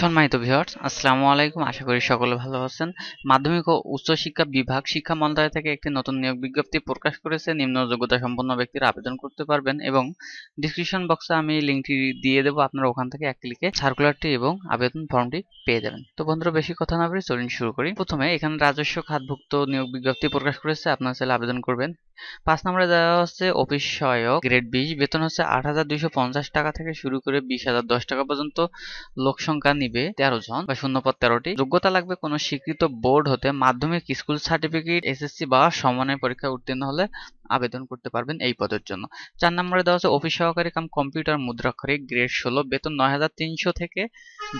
সম্মানিত ভিউয়ার্স, আসসালামু আলাইকুম। আশা করি সকলে ভালো আছেন। মাধ্যমিক ও উচ্চ শিক্ষা বিভাগ শিক্ষা মন্ত্রণালয় থেকে একটি নতুন নিয়োগ বিজ্ঞপ্তি প্রকাশ করেছে। নিম্ন যোগ্যতা সম্পন্ন ব্যক্তিরা আবেদন করতে পারবেন এবং ডিসক্রিপশন বক্সে আমি লিঙ্কটি দিয়ে দেবো। আপনারা ওখান থেকে এক ক্লিকে সার্কুলারটি এবং আবেদন ফর্মটি পেয়ে যাবেন। তো বন্ধুরা, বেশি কথা না বলে চলুন শুরু করি। প্রথমে এখানে রাজস্ব খাতভুক্ত নিয়োগ বিজ্ঞপ্তি প্রকাশ করেছে, আপনারা চাইলে আবেদন করবেন। 5 নম্বরে দেওয়া হচ্ছে অফিস সহায়ক গ্রেড 20, বেতন হচ্ছে 8,250 টাকা থেকে শুরু করে 20,010 টাকা পর্যন্ত। লোক সংখ্যা নিবে 13 জন বা শূন্যপদ 13টি। যোগ্যতা লাগবে কোনো স্বীকৃত বোর্ড হতে মাধ্যমিক স্কুল সার্টিফিকেট, এসএসসি বা সমমানের পরীক্ষায় উত্তীর্ণ হলে আবেদন করতে পারবেন এই পদের জন্য। 4 নম্বরে দেওয়া হচ্ছে অফিস সহকারী কাম কম্পিউটার মুদ্রাক্ষরিক গ্রেড 16, বেতন 9,300 থেকে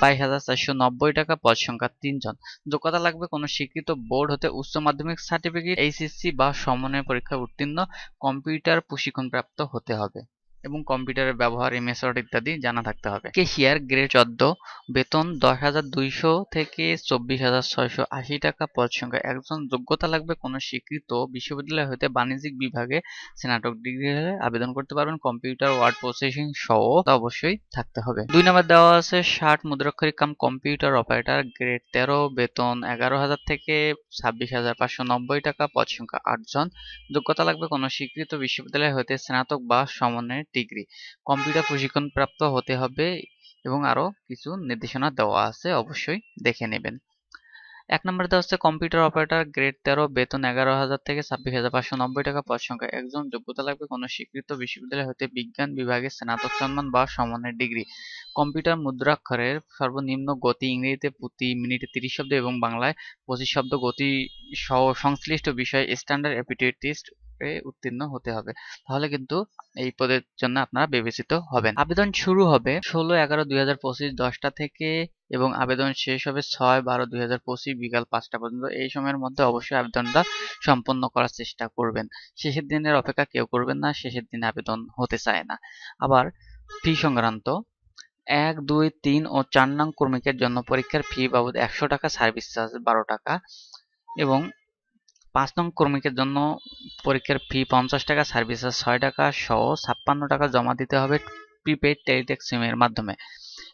22,490 টাকা, পদ সংখ্যা 3 জন। যোগ্যতা লাগবে কোনো স্বীকৃত বোর্ড হতে উচ্চ মাধ্যমিক সার্টিফিকেট, এইচএসসি বা সমমানের পরীক্ষায় উত্তীর্ণ, কম্পিউটার প্রশিক্ষণপ্রাপ্ত হতে হবে এবং কম্পিউটারের ব্যবহার, এমএস ওয়ার্ড ইত্যাদি জানা থাকতে হবে। কেশিয়ার গ্রেড 14, বেতন 10,200 থেকে 24,680 টাকা, পদ সংখ্যা 1 জন। যোগ্যতা লাগবে কোনো স্বীকৃত বিশ্ববিদ্যালয় হতে বাণিজ্যিক বিভাগে স্নাতক ডিগ্রি হলে আবেদন করতে পারবেন। কম্পিউটার ওয়ার্ড প্রসেসিং সহ তা অবশ্যই থাকতে হবে। 2 নম্বর দেওয়া আছে 60 মুদ্রাক্ষরিক কাম কম্পিউটার অপারেটর গ্রেড 13, বেতন 11,000 থেকে 26,590 টাকা, পদ সংখ্যা 8 জন। যোগ্যতা লাগবে কোনো স্বীকৃত বিশ্ববিদ্যালয় হতে স্নাতক বা সমমানের ডিগ্রি, কম্পিউটার প্রশিক্ষণ প্রাপ্ত হতে হবে এবং আরো কিছু নির্দেশনা দেওয়া আছে, অবশ্যই দেখে নেবেন। 1 নম্বরে দেওয়া হচ্ছে কম্পিউটার অপারেটর গ্রেড 13, বেতন 11,000 থেকে 26,590 টাকা, পদ সংখ্যা 1 জন। যোগ্যতা লাগবে কোনো স্বীকৃত বিশ্ববিদ্যালয় হতে বিজ্ঞান বিভাগে স্নাতক সম্মান বা সমমানের ডিগ্রি, কম্পিউটার মুদ্রাক্ষরের সর্বনিম্ন গতি ইংরেজিতে প্রতি মিনিটে 30 শব্দ এবং বাংলায় 25 শব্দ গতি সহ সংশ্লিষ্ট বিষয়ে স্ট্যান্ডার্ড অ্যাপটিটিউড টেস্ট উত্তীর্ণ হতে হবে, তাহলে কিন্তু এই পদের জন্য আপনারা বিবেচিত হবেন। আবেদন শুরু হবে 16/11/2025 10টা থেকে এবং আবেদন শেষ হবে 6/12/2025 বিকাল 5টা পর্যন্ত। এই সময়ের মধ্যে অবশ্যই আবেদনটা সম্পন্ন করার চেষ্টা করবেন। শেষের দিনের অপেক্ষা কেউ করবেন না, শেষের দিনে আবেদন হতে চায় না। আবার ফি সংক্রান্ত 1, 2, 3 ও 4 নং কর্মীকের জন্য পরীক্ষার ফি বাবদ 100 টাকা, সার্ভিস চার্জ 12 টাকা এবং 5 নং কর্মীকের জন্য পরীক্ষার ফি 50 টাকা, সার্ভিস চার্জ 6 টাকা সহ 56 টাকা জমা দিতে হবে প্রিপেইড টেলিটক সিমের মাধ্যমে।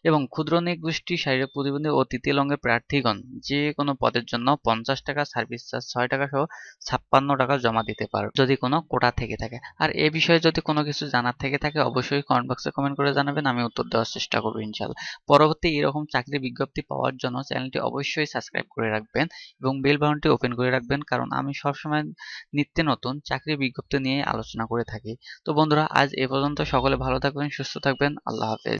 এবং ক্ষুদ্র নৃগোষ্ঠী, শারীরিক প্রতিবন্ধী ও তৃতীয় লিঙ্গের প্রার্থীগণ যে কোনো পদের জন্য 50 টাকা, সার্ভিস চার্জ 6 টাকা সহ 56 টাকা জমা দিতে পারবে যদি কোনো কোটা থেকে থাকে। আর এ বিষয়ে যদি কোনো কিছু জানার থেকে থাকে অবশ্যই কমেন্ট বক্সে কমেন্ট করে জানাবেন, আমি উত্তর দেওয়ার চেষ্টা করবো ইনশাআল্লাহ। পরবর্তী এরকম চাকরির বিজ্ঞপ্তি পাওয়ার জন্য চ্যানেলটি অবশ্যই সাবস্ক্রাইব করে রাখবেন এবং বেল বাটনটি ওপেন করে রাখবেন, কারণ আমি সবসময় নিত্য নতুন চাকরির বিজ্ঞপ্তি নিয়ে আলোচনা করে থাকি। তো বন্ধুরা, আজ এ পর্যন্ত। সকলে ভালো থাকবেন, সুস্থ থাকবেন। আল্লাহ হাফেজ।